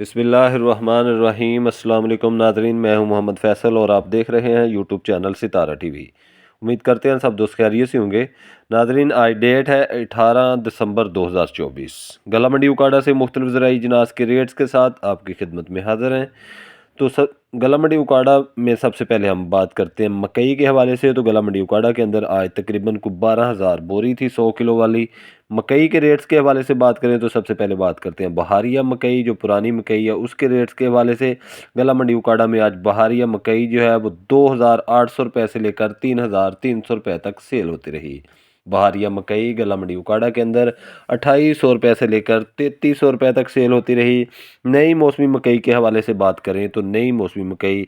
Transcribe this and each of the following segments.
बिस्मिल्लाहिर्रहमानिर्रहीम। अस्सलाम वालेकुम नाज़रीन, मैं हूं मोहम्मद फ़ैसल और आप देख रहे हैं यूट्यूब चैनल सितारा टीवी। उम्मीद करते हैं सब दोस्त खैरियत से होंगे। नाज़रीन, आज डेट है 18 दिसंबर 2024। गला मंडी उकाड़ा से मुख्तलिफ ज़राई जिनास के रेट्स के साथ आपकी खिदमत में हाज़िर हैं। तो गला मंडी उकाड़ा में सबसे पहले हम बात करते हैं मकई के हवाले से। तो गला मंडी उकाड़ा के अंदर आज तकरीबन को 12,000 बोरी थी 100 किलो वाली। मकई के रेट्स के हवाले से बात करें तो सबसे पहले बात करते हैं बहारिया मकई, जो पुरानी मकई है उसके रेट्स के हवाले से। गला मंडी उकाड़ा में आज बहारिया मकई जो है वो 2,800 रुपये से लेकर 3,300 रुपये तक सेल होती रही। बहारिया मकई गला मंडी उकाड़ा के अंदर 2,800 रुपये से लेकर 3,300 रुपये तक सेल होती रही। नई मौसमी मकई के हवाले से बात करें तो नई मौसमी मकई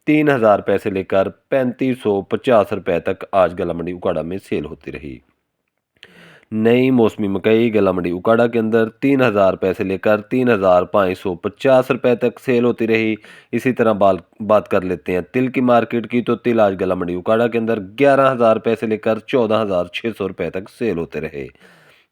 3,000 रुपये से लेकर 3,550 रुपये तक आज गला मंडी उकाड़ा में सेल होती रही। नई मौसमी मकई गला मंडी उकाड़ा के अंदर 3,000 रुपये से लेकर 3,550 रुपये तक सेल होती रही। इसी तरह बात कर लेते हैं तिल की मार्केट की। तो तिल आज गला मंडी उकाड़ा के अंदर 11,000 रुपये से लेकर 14,600 रुपये तक सेल होते रहे।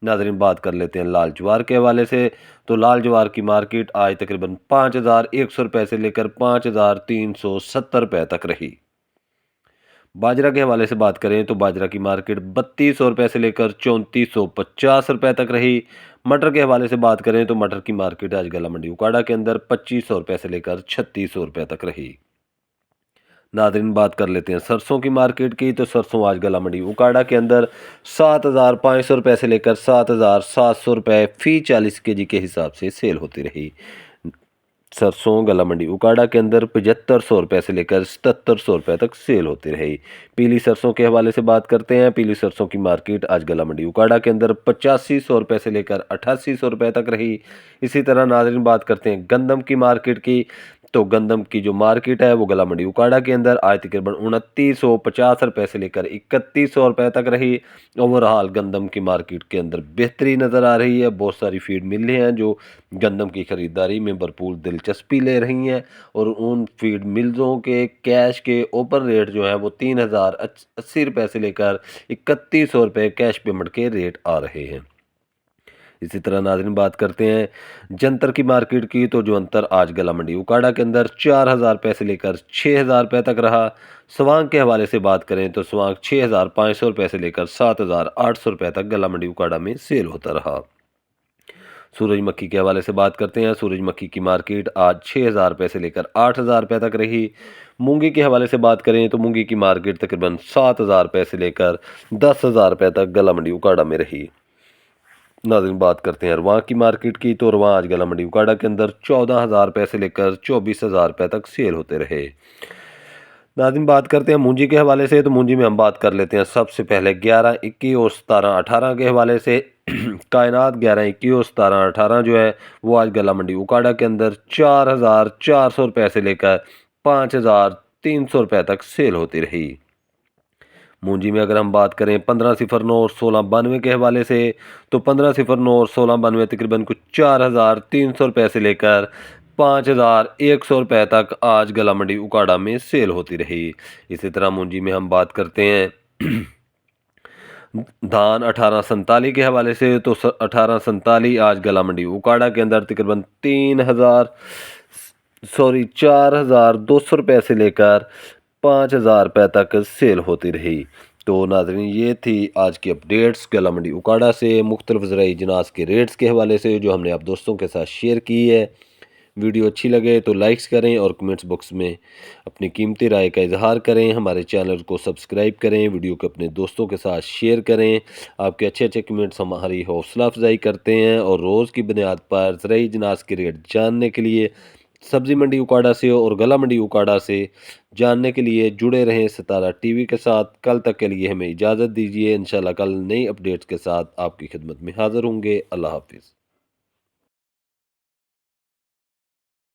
नाज़रीन, बात कर लेते हैं लाल ज्वार के हवाले से। तो लाल ज्वार की मार्केट आज तकरीबन 5,100 रुपये से लेकर 5,370 रुपये तक रही। बाजरा के हवाले से बात करें तो बाजरा की मार्केट 3,200 रुपये से लेकर 3,450 रुपये तक रही। मटर के हवाले से बात करें तो मटर की मार्केट आज गला मंडी उकाड़ा के अंदर 2,500 रुपये से लेकर 3,600 रुपये तक रही। नाज़रीन, बात कर लेते हैं सरसों की मार्केट की। तो सरसों आज गला मंडी उकाड़ा के अंदर 7,500 रुपये से लेकर 7,700 रुपये फ़ी 40 केजी के हिसाब से सेल होती रही। सरसों गला मंडी उकाड़ा के अंदर 7,500 रुपये से लेकर 7,700 रुपये तक सेल होती रही। पीली सरसों के हवाले से बात करते हैं। पीली सरसों की मार्केट आज गला मंडी उकाड़ा के अंदर 8,500 रुपये से लेकर 8,800 रुपये तक रही। इसी तरह नाज़रीन, बात करते हैं गंदम की मार्केट की। तो गंदम की जो मार्केट है वो गला मंडी उकाड़ा के अंदर आज तकरीबन 2,950 रुपये से लेकर 3,100 रुपये तक रही। ओवरऑल गंदम की मार्केट के अंदर बेहतरी नज़र आ रही है। बहुत सारी फीड मिलें हैं जो गंदम की ख़रीदारी में भरपूर दिलचस्पी ले रही हैं और उन फीड मिल्सों के कैश के ओपन रेट जो है वो 3,080 रुपये से लेकर 3,100 रुपये कैश पेमेंट के रेट आ रहे हैं। इसी तरह नाज़रीन, बात करते हैं जंतर की मार्केट की। तो जो अंतर आज गला मंडी उकाड़ा के अंदर 4,000 रुपये से लेकर 6,000 रुपये तक रहा। स्वांग के हवाले से बात करें तो स्वांग 6,500 रुपये से लेकर 7,800 रुपये तक गला मंडी उकाड़ा में सेल होता रहा। सूरजमुखी के हवाले से बात करते हैं। सूरजमुखी की मार्केट आज 6,000 रुपये से लेकर 8,000 रुपये तक रही। मूंगी के हवाले से बात करें तो मूंगी की मार्केट तकरीबन 7,000 रुपये से लेकर 10,000 रुपये तक गला मंडी उकाड़ा में रही। नाज़रीन, बात करते हैं रवां की मार्केट की। तो रवां आज गला मंडी उकाड़ा के अंदर 14,000 रुपये से लेकर 24,000 रुपये तक सेल होते रहे। नाज़रीन, बात करते हैं मूंजी के हवाले से। तो मूंजी में हम बात कर लेते हैं सबसे पहले 11, 21 और 17, 18 के हवाले से। कायनात 11, 21 और 17, 18 जो है वो आज गला मंडी उकाड़ा के अंदर 4,400 रुपये से लेकर 5,300 रुपये तक सेल होती रही। मूंजी में अगर हम बात करें 1509 और 1692 के हवाले से। तो 1509 और 1692 तकरीबन कुछ 4,300 रुपये से लेकर 5,100 रुपये तक आज गला मंडी उकाड़ा में सेल होती रही। इसी तरह मूंजी में हम बात करते हैं धान 1847 के हवाले से। तो 1847 आज गला मंडी उकाड़ा के अंदर तकरीबन 4,200 रुपये से लेकर 5,000 रुपये तक सेल होती रही। तो नाज़रीन, ये थी आज की अपडेट्स गला मंडी उकाड़ा से मुख्तलिफ ज़राई जिनास के रेट्स के हवाले से जो हमने आप दोस्तों के साथ शेयर की है। वीडियो अच्छी लगे तो लाइक्स करें और कमेंट्स बॉक्स में अपनी कीमती राय का इजहार करें। हमारे चैनल को सब्सक्राइब करें, वीडियो को अपने दोस्तों के साथ शेयर करें। आपके अच्छे अच्छे कमेंट्स हमारी हौसला अफजाई करते हैं और रोज़ की बुनियाद पर ज़राई जिनास के रेट जानने के लिए सब्ज़ी मंडी उकाड़ा से और गला मंडी उकाड़ा से जानने के लिए जुड़े रहें सितारा टीवी के साथ। कल तक के लिए हमें इजाज़त दीजिए। इंशाल्लाह कल नई अपडेट्स के साथ आपकी खिदमत में हाज़िर होंगे। अल्लाह हाफिज़।